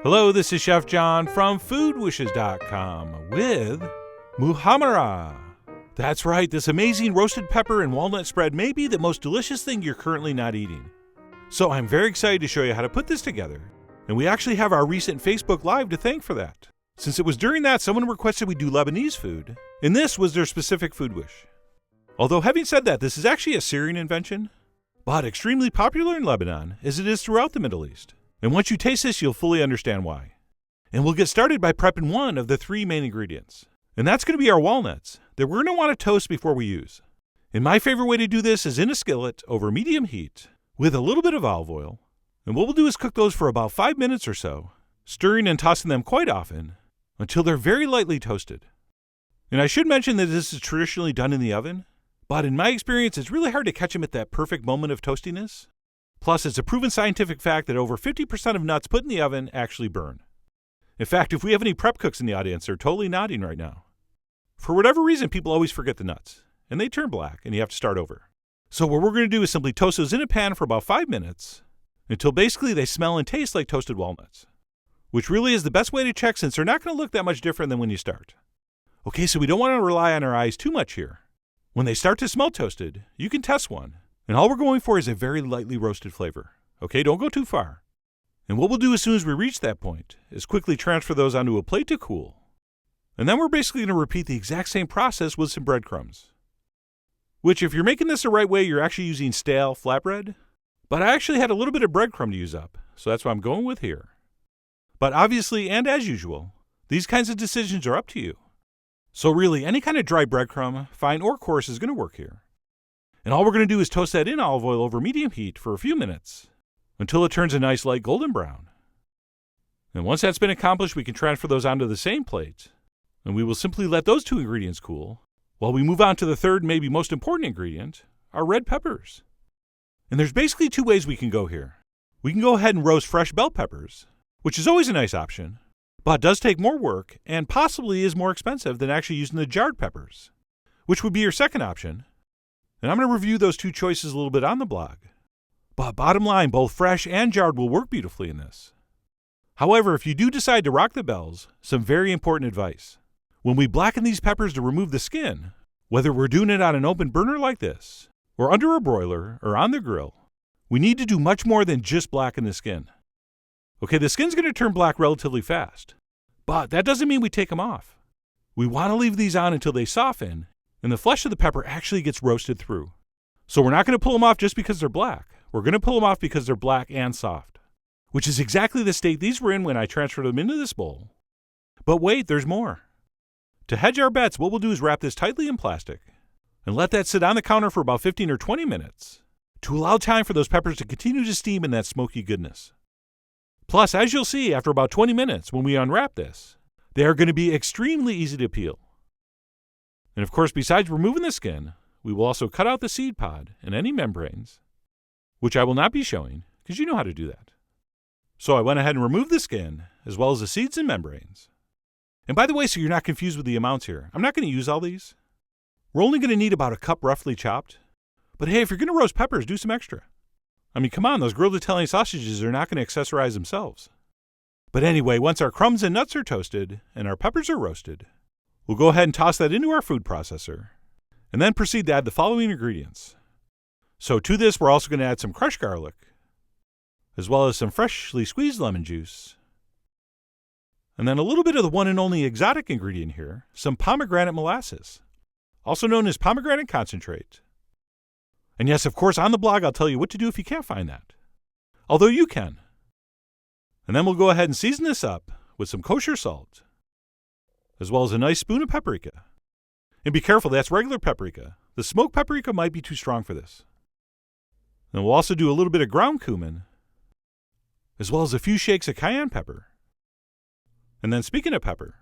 Hello, this is Chef John from foodwishes.com with Muhammara. That's right, this amazing roasted pepper and walnut spread may be the most delicious thing you're currently not eating. So I'm very excited to show you how to put this together. And we actually have our recent Facebook Live to thank for that. Since it was during that, someone requested we do Lebanese food, and this was their specific food wish. Although having said that, this is actually a Syrian invention, but extremely popular in Lebanon, as it is throughout the Middle East. And once you taste this, you'll fully understand why. And we'll get started by prepping one of the three main ingredients. And that's going to be our walnuts that we're going to want to toast before we use. And my favorite way to do this is in a skillet over medium heat with a little bit of olive oil. And what we'll do is cook those for about 5 minutes or so, stirring and tossing them quite often until they're very lightly toasted. And I should mention that this is traditionally done in the oven, but in my experience, it's really hard to catch them at that perfect moment of toastiness. Plus, it's a proven scientific fact that over 50% of nuts put in the oven actually burn. In fact, if we have any prep cooks in the audience, they're totally nodding right now. For whatever reason, people always forget the nuts, and they turn black, and you have to start over. So what we're going to do is simply toast those in a pan for about 5 minutes until basically they smell and taste like toasted walnuts, which really is the best way to check since they're not going to look that much different than when you start. Okay, so we don't want to rely on our eyes too much here. When they start to smell toasted, you can test one. And all we're going for is a very lightly roasted flavor. Okay, don't go too far. And what we'll do as soon as we reach that point is quickly transfer those onto a plate to cool. And then we're basically going to repeat the exact same process with some breadcrumbs. Which, if you're making this the right way, you're actually using stale flatbread. But I actually had a little bit of breadcrumb to use up, so that's what I'm going with here. But obviously, and as usual, these kinds of decisions are up to you. So really, any kind of dry breadcrumb, fine or coarse, is going to work here. And all we're going to do is toast that in olive oil over medium heat for a few minutes until it turns a nice light golden brown. And once that's been accomplished, we can transfer those onto the same plate, and we will simply let those two ingredients cool while we move on to the third, maybe most important ingredient, our red peppers. And there's basically two ways we can go here. We can go ahead and roast fresh bell peppers, which is always a nice option, but does take more work and possibly is more expensive than actually using the jarred peppers, which would be your second option. And I'm going to review those two choices a little bit on the blog. But bottom line, both fresh and jarred will work beautifully in this. However, if you do decide to rock the bells, some very important advice. When we blacken these peppers to remove the skin, whether we're doing it on an open burner like this, or under a broiler, or on the grill, we need to do much more than just blacken the skin. Okay, the skin's going to turn black relatively fast, but that doesn't mean we take them off. We want to leave these on until they soften, and the flesh of the pepper actually gets roasted through. So we're not going to pull them off just because they're black. We're going to pull them off because they're black and soft, which is exactly the state these were in when I transferred them into this bowl. But wait, there's more. To hedge our bets, what we'll do is wrap this tightly in plastic and let that sit on the counter for about 15 or 20 minutes to allow time for those peppers to continue to steam in that smoky goodness. Plus, as you'll see, after about 20 minutes when we unwrap this, they are going to be extremely easy to peel. And of course, besides removing the skin, we will also cut out the seed pod and any membranes, which I will not be showing because you know how to do that. So I went ahead and removed the skin, as well as the seeds and membranes. And by the way, so you're not confused with the amounts here, I'm not going to use all these. We're only going to need about a cup roughly chopped. But hey, if you're going to roast peppers, do some extra. I mean, come on, those grilled Italian sausages are not going to accessorize themselves. But anyway, once our crumbs and nuts are toasted and our peppers are roasted, we'll go ahead and toss that into our food processor, and then proceed to add the following ingredients. So to this, we're also going to add some crushed garlic, as well as some freshly squeezed lemon juice, and then a little bit of the one and only exotic ingredient here, some pomegranate molasses, also known as pomegranate concentrate. And yes, of course, on the blog, I'll tell you what to do if you can't find that. Although you can. And then we'll go ahead and season this up with some kosher salt, as well as a nice spoon of paprika. And be careful, that's regular paprika. The smoked paprika might be too strong for this. Then we'll also do a little bit of ground cumin, as well as a few shakes of cayenne pepper. And then speaking of pepper,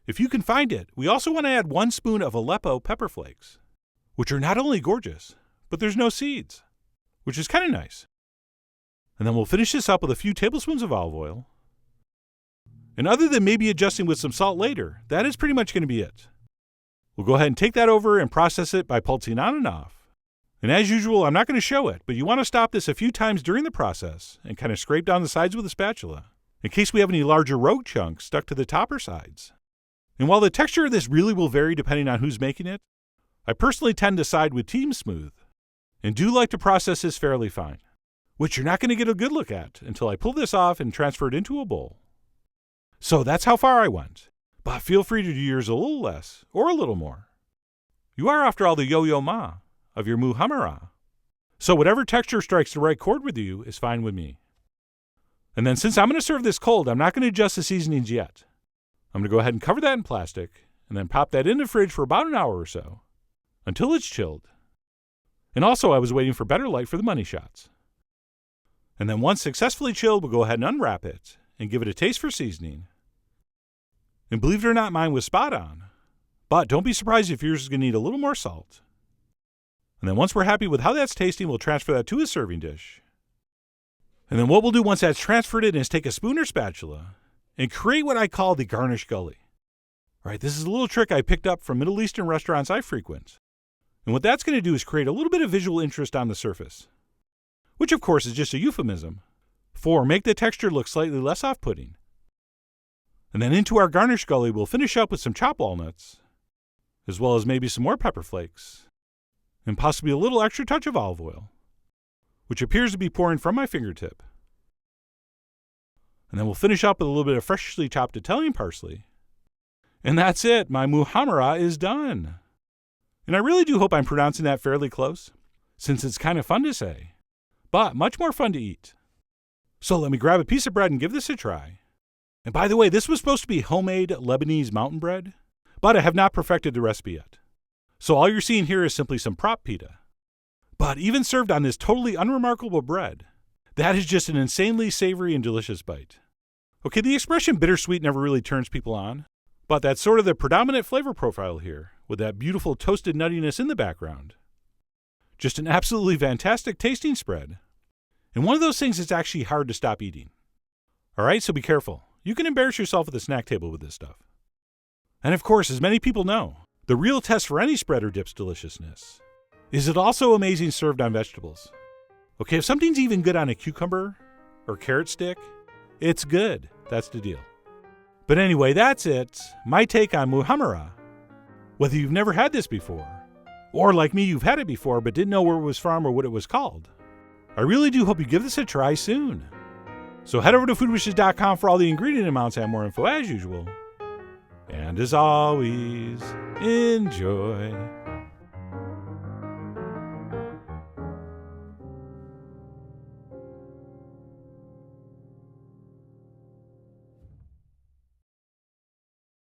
if you can find it, we also want to add 1 spoon of aleppo pepper flakes, which are not only gorgeous, but there's no seeds, which is kind of nice. And then we'll finish this up with a few tablespoons of olive oil. And other than maybe adjusting with some salt later, that is pretty much going to be it. We'll go ahead and take that over and process it by pulsing on and off. And as usual, I'm not going to show it, but you want to stop this a few times during the process and kind of scrape down the sides with a spatula in case we have any larger rogue chunks stuck to the top or sides. And while the texture of this really will vary depending on who's making it, I personally tend to side with Team Smooth, and do like to process this fairly fine, which you're not going to get a good look at until I pull this off and transfer it into a bowl. So that's how far I went, but feel free to do yours a little less or a little more. You are, after all, the yo-yo ma of your Muhammara, so whatever texture strikes the right chord with you is fine with me. And then since I'm going to serve this cold, I'm not going to adjust the seasonings yet. I'm going to go ahead and cover that in plastic and then pop that in the fridge for about an hour or so until it's chilled. And also I was waiting for better light for the money shots. And then once successfully chilled, we'll go ahead and unwrap it and give it a taste for seasoning. And believe it or not, mine was spot on. But don't be surprised if yours is going to need a little more salt. And then once we're happy with how that's tasting, we'll transfer that to a serving dish. And then what we'll do once that's transferred in is take a spoon or spatula and create what I call the garnish gully. All right, this is a little trick I picked up from Middle Eastern restaurants I frequent. And what that's going to do is create a little bit of visual interest on the surface, which of course is just a euphemism for make the texture look slightly less off-putting. And then into our garnish gully, we'll finish up with some chopped walnuts, as well as maybe some more pepper flakes, and possibly a little extra touch of olive oil, which appears to be pouring from my fingertip. And then we'll finish up with a little bit of freshly chopped Italian parsley. And that's it, my Muhammara is done. And I really do hope I'm pronouncing that fairly close, since it's kind of fun to say, but much more fun to eat. So let me grab a piece of bread and give this a try. And by the way, this was supposed to be homemade Lebanese mountain bread, but I have not perfected the recipe yet. So all you're seeing here is simply some prop pita. But even served on this totally unremarkable bread, that is just an insanely savory and delicious bite. Okay, the expression bittersweet never really turns people on, but that's sort of the predominant flavor profile here, with that beautiful toasted nuttiness in the background. Just an absolutely fantastic tasting spread. And one of those things that's actually hard to stop eating. Alright, so be careful. You can embarrass yourself at the snack table with this stuff. And of course, as many people know, the real test for any spread or dip's deliciousness is it also amazing served on vegetables. Okay, if something's even good on a cucumber or carrot stick, it's good. That's the deal. But anyway, that's it. My take on Muhammara. Whether you've never had this before, or like me, you've had it before but didn't know where it was from or what it was called, I really do hope you give this a try soon. So head over to foodwishes.com for all the ingredient amounts and more info as usual. And as always, enjoy.